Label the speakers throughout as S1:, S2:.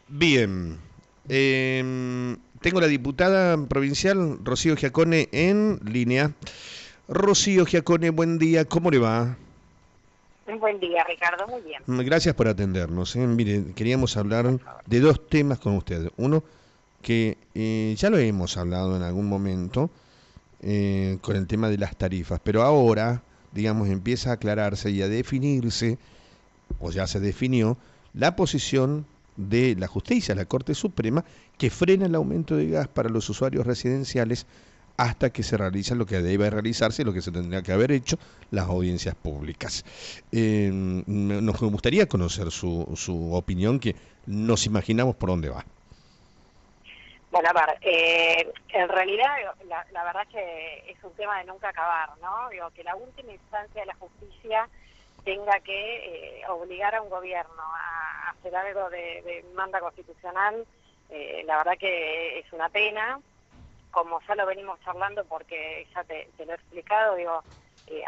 S1: Bien. Tengo la diputada provincial Rocío Giacone en línea. Rocío Giacone, buen día, ¿cómo le va?
S2: Un buen día, Ricardo, muy bien,
S1: Gracias por atendernos. Mire, queríamos
S2: por
S1: hablar
S2: favor.
S1: de dos temas con usted. Uno, que ya lo hemos hablado en algún momento con el tema de las tarifas, pero ahora, digamos, empieza a aclararse y a definirse, o ya se definió, la posición de la justicia, la Corte Suprema, que frena el aumento de gas para los usuarios residenciales hasta que se realiza lo que debe realizarse, lo que se tendría que haber hecho, las audiencias públicas. Nos gustaría conocer su opinión, que nos imaginamos por dónde va.
S2: Bueno, a ver, en realidad la verdad es que es un tema de nunca acabar, ¿no? Digo, que la última instancia de la justicia tenga que obligar a un gobierno a hacer algo de manda constitucional, la verdad que es una pena, como ya lo venimos charlando porque ya te lo he explicado, digo,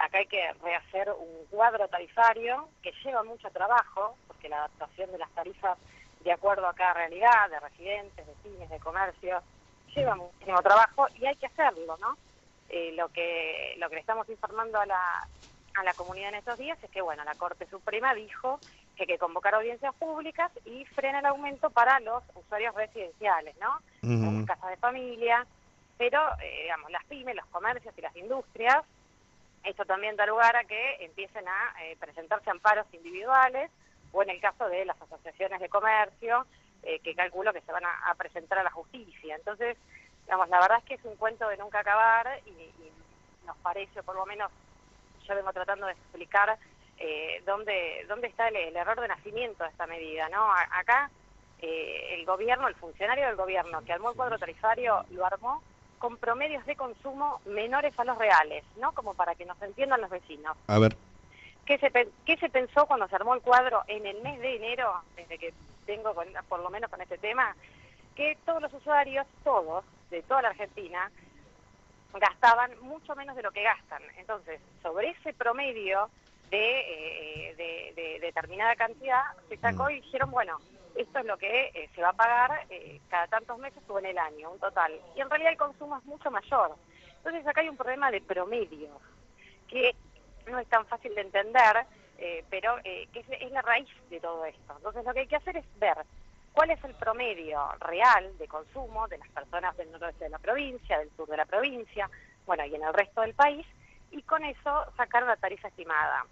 S2: acá hay que rehacer un cuadro tarifario que lleva mucho trabajo, porque la adaptación de las tarifas de acuerdo a cada realidad, de residentes, de pymes, de comercio, lleva muchísimo trabajo y hay que hacerlo, ¿no? Lo que le estamos informando a la comunidad en estos días es que, bueno, la Corte Suprema dijo que hay que convocar audiencias públicas y frena el aumento para los usuarios residenciales, ¿no? Para las
S1: Mm,
S2: casas de familia, pero, digamos, las pymes, los comercios y las industrias, esto también da lugar a que empiecen a presentarse amparos individuales o en el caso de las asociaciones de comercio, que calculo que se van a presentar a la justicia. Entonces, digamos, la verdad es que es un cuento de nunca acabar y nos parece, por lo menos yo vengo tratando de explicar dónde está el error de nacimiento de esta medida, ¿no? Acá el gobierno, el funcionario del gobierno que armó el cuadro tarifario, lo armó con promedios de consumo menores a los reales, ¿no? Como para que nos entiendan los vecinos.
S1: a ver.
S2: ¿Qué se pensó cuando se armó el cuadro en el mes de enero, desde que tengo por lo menos con este tema? Que todos los usuarios, todos, de toda la Argentina, gastaban mucho menos de lo que gastan. Entonces, sobre ese promedio de determinada cantidad, se
S1: Mm,
S2: sacó y dijeron, bueno, esto es lo que se va a pagar cada tantos meses o en el año, un total. Y en realidad el consumo es mucho mayor. Entonces acá hay un problema de promedio, que no es tan fácil de entender, pero que es la raíz de todo esto. Entonces lo que hay que hacer es ver cuál es el promedio real de consumo de las personas del noroeste de la provincia, del sur de la provincia, bueno, y en el resto del país, y con eso sacar una tarifa estimada.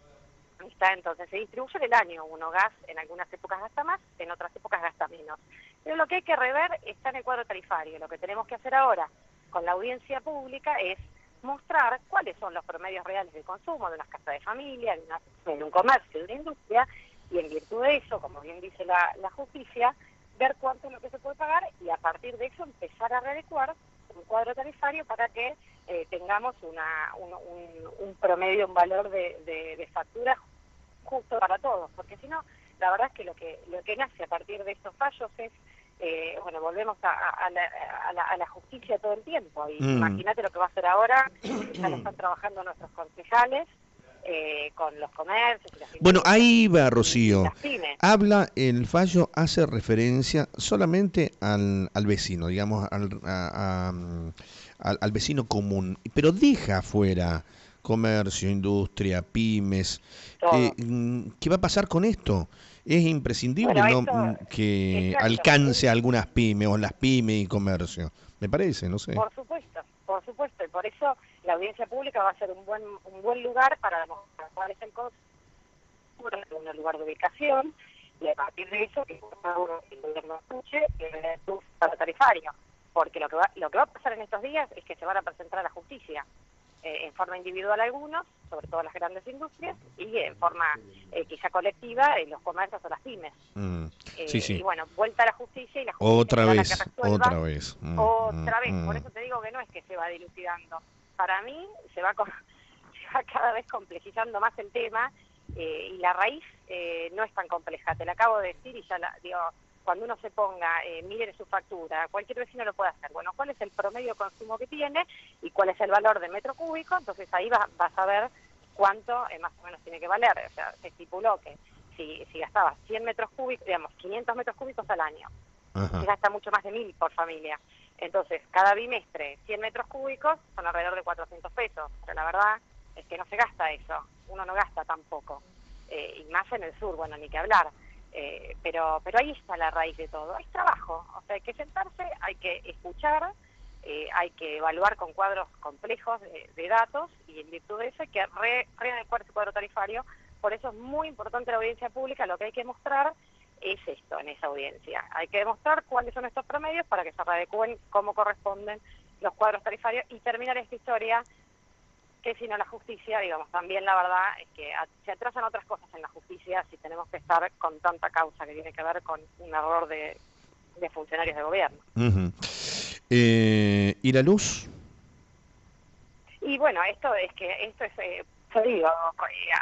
S2: Está, entonces se distribuye en el año, uno gas en algunas épocas gasta más, en otras épocas gasta menos. Pero lo que hay que rever está en el cuadro tarifario. Lo que tenemos que hacer ahora con la audiencia pública es mostrar cuáles son los promedios reales de consumo de unas casas de familia, de un comercio, de una industria, y en virtud de eso, como bien dice la justicia, ver cuánto es lo que se puede pagar y a partir de eso empezar a readecuar un cuadro tarifario para que tengamos un promedio, un valor de factura justo para todos, porque si no, la verdad es que lo que nace a partir de estos fallos es, bueno, volvemos a la justicia todo el tiempo, y
S1: mm.
S2: imagínate lo que va a hacer ahora, que ya lo están trabajando nuestros concejales, con los comercios y las
S1: Bueno,
S2: industrias
S1: ahí va,
S2: y
S1: Rocío.
S2: las pymes.
S1: Habla, el fallo hace referencia solamente al vecino, digamos, al vecino común, pero deja afuera comercio, industria, pymes.
S2: Todo.
S1: ¿Qué va a pasar con esto? Es imprescindible,
S2: Bueno,
S1: ¿no?
S2: esto,
S1: Que
S2: exacto,
S1: alcance a algunas pymes o las pymes y comercio. Me parece, no sé.
S2: por supuesto, y por eso la audiencia pública va a ser un buen lugar para demostrar cuál es el costo, un lugar de ubicación, y a partir de eso que cada uno el gobierno escuche para tarifario, porque lo que va a pasar en estos días es que se van a presentar a la justicia en forma individual algunos, sobre todo las grandes industrias, y en forma quizá colectiva los comercios o las pymes.
S1: Mm, sí,
S2: Y
S1: sí.
S2: bueno, vuelta a la justicia, y la justicia
S1: Otra
S2: será la que
S1: vez,
S2: resuelva
S1: otra vez.
S2: otra vez. Por eso te digo que no es que se va dilucidando. Para mí se va cada vez complejizando más el tema, y la raíz no es tan compleja. Te la acabo de decir y ya digo, cuando uno se ponga, mire su factura, cualquier vecino lo puede hacer. Bueno, ¿cuál es el promedio de consumo que tiene y cuál es el valor de metro cúbico? Entonces ahí vas a ver cuánto más o menos tiene que valer. O sea, se estipuló que si gastabas 100 metros cúbicos, digamos, 500 metros cúbicos al año,
S1: Ajá.
S2: se gasta mucho más de 1.000 por familia. Entonces, cada bimestre, 100 metros cúbicos son alrededor de 400 pesos, pero la verdad es que no se gasta eso, uno no gasta tampoco, y más en el sur, bueno, ni que hablar. Pero ahí está la raíz de todo, es trabajo, o sea, hay que sentarse, hay que escuchar, hay que evaluar con cuadros complejos de datos, y en virtud de eso hay que readecuar ese cuadro tarifario. Por eso es muy importante la audiencia pública. Lo que hay que mostrar es esto en esa audiencia, hay que demostrar cuáles son estos promedios para que se readecúen como corresponden los cuadros tarifarios y terminar esta historia, que si no la justicia, digamos, también la verdad es que se atrasan otras cosas en la justicia si tenemos que estar con tanta causa que tiene que ver con un error de funcionarios de gobierno.
S1: Ujú. ¿Y la luz?
S2: Y bueno, esto es, yo digo,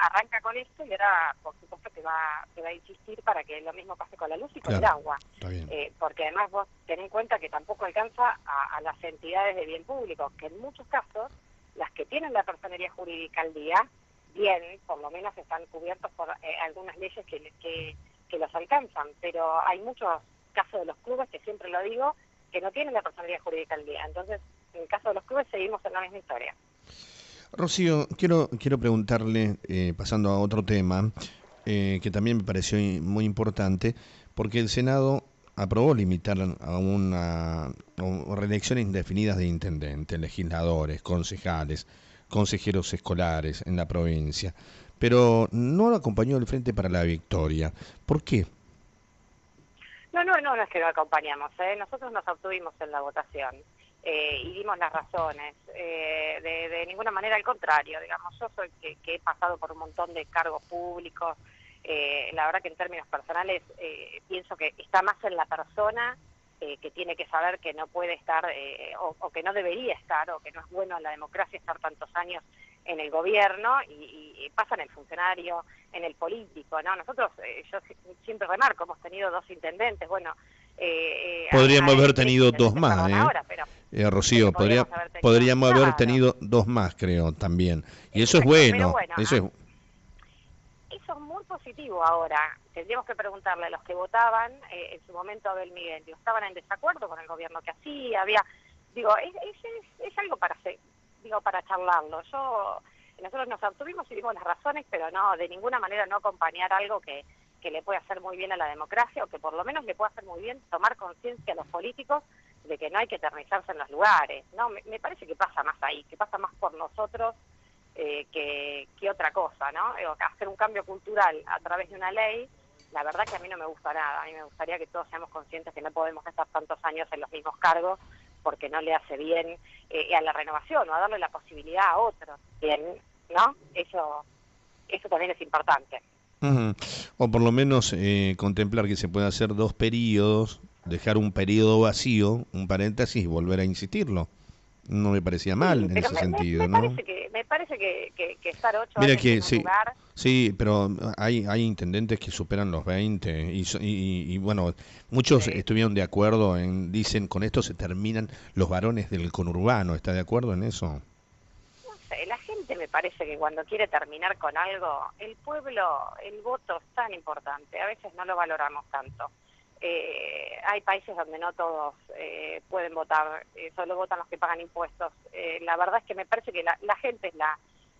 S2: arranca con esto y ahora, por supuesto, te va a insistir para que lo mismo pase con la luz y con el
S1: Claro,
S2: agua.
S1: está bien.
S2: Porque además vos ten en cuenta que tampoco alcanza a las entidades de bien público, que en muchos casos, las que tienen la personería jurídica al día, bien, por lo menos están cubiertos por algunas leyes que los alcanzan, pero hay muchos casos de los clubes, que siempre lo digo, que no tienen la personería jurídica al día. Entonces, en el caso de los clubes seguimos en la misma historia.
S1: Rocío, quiero preguntarle, pasando a otro tema, que también me pareció muy importante, porque el Senado aprobó limitar a reelecciones indefinidas de intendentes, legisladores, concejales, consejeros escolares en la provincia, pero no lo acompañó el Frente para la Victoria. ¿Por qué?
S2: No es que lo acompañamos, nosotros nos abstuvimos en la votación y dimos las razones. De ninguna manera, al contrario, digamos, yo soy que he pasado por un montón de cargos públicos, la verdad que en términos personales pienso que está más en la persona que tiene que saber que no puede estar o que no debería estar, o que no es bueno en la democracia estar tantos años en el gobierno, y pasa en el funcionario, en el político, ¿no? Nosotros, yo siempre remarco, hemos tenido 2 intendentes, bueno,
S1: Podríamos haber
S2: 3
S1: tenido dos
S2: intendentes,
S1: más,
S2: perdón, ahora, pero
S1: Rocío,
S2: podríamos haber tenido,
S1: podríamos haber
S2: claro,
S1: tenido dos más, creo, también. Y eso es
S2: exacto, pero
S1: bueno,
S2: bueno,
S1: eso es...
S2: eso es muy positivo ahora. Tendríamos que preguntarle a los que votaban en su momento a Abel Miguel, digo, estaban en desacuerdo con el gobierno que hacía, digo, es algo para charlarlo. Nosotros nos abstuvimos y dimos las razones, pero no, de ninguna manera no acompañar algo que le puede hacer muy bien a la democracia, o que por lo menos le puede hacer muy bien tomar conciencia a los políticos de que no hay que eternizarse en los lugares, ¿no? Me parece que pasa más ahí, que pasa más por nosotros que otra cosa, ¿no? Hacer un cambio cultural a través de una ley, la verdad que a mí no me gusta nada. A mí me gustaría que todos seamos conscientes que no podemos estar tantos años en los mismos cargos, porque no le hace bien a la renovación, o a darle la posibilidad a otros, bien, ¿no? Eso también es importante.
S1: Ujú. O por lo menos contemplar que se puede hacer 2 periodos, dejar un periodo vacío, un paréntesis, y volver a insistirlo. No me parecía mal
S2: Sí,
S1: en
S2: pero
S1: ese sentido,
S2: me
S1: ¿no?
S2: parece que estar 8
S1: Mira
S2: años
S1: que
S2: en un
S1: sí,
S2: lugar...
S1: sí, pero hay intendentes que superan los 20 y bueno, muchos
S2: Sí.
S1: estuvieron de acuerdo dicen, con esto se terminan los varones del conurbano. ¿Está de acuerdo en eso?
S2: No sé, la gente me parece que cuando quiere terminar con algo, el pueblo, el voto es tan importante, a veces no lo valoramos tanto. Hay países donde no todos pueden votar, solo votan los que pagan impuestos. La verdad es que me parece que la gente es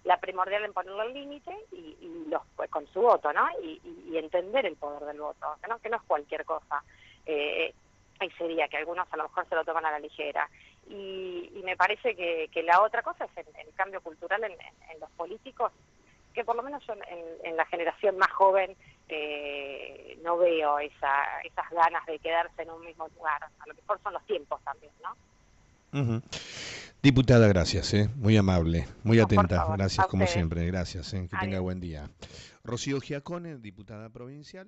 S2: la primordial en ponerle el límite, y pues, con su voto, ¿no? Y entender el poder del voto, que no es cualquier cosa. Ahí sería que algunos a lo mejor se lo toman a la ligera. Y me parece que la otra cosa es el cambio cultural en los políticos, que por lo menos yo en la generación más joven no veo esas ganas de quedarse en un mismo lugar. A lo mejor son los tiempos también, ¿no?
S1: Ujú. Diputada, gracias, muy amable, muy
S2: No, por
S1: atenta.
S2: favor,
S1: Gracias
S2: a
S1: como
S2: ustedes.
S1: siempre, gracias, que tenga
S2: Adiós.
S1: buen día. Rocío Giacone, diputada provincial.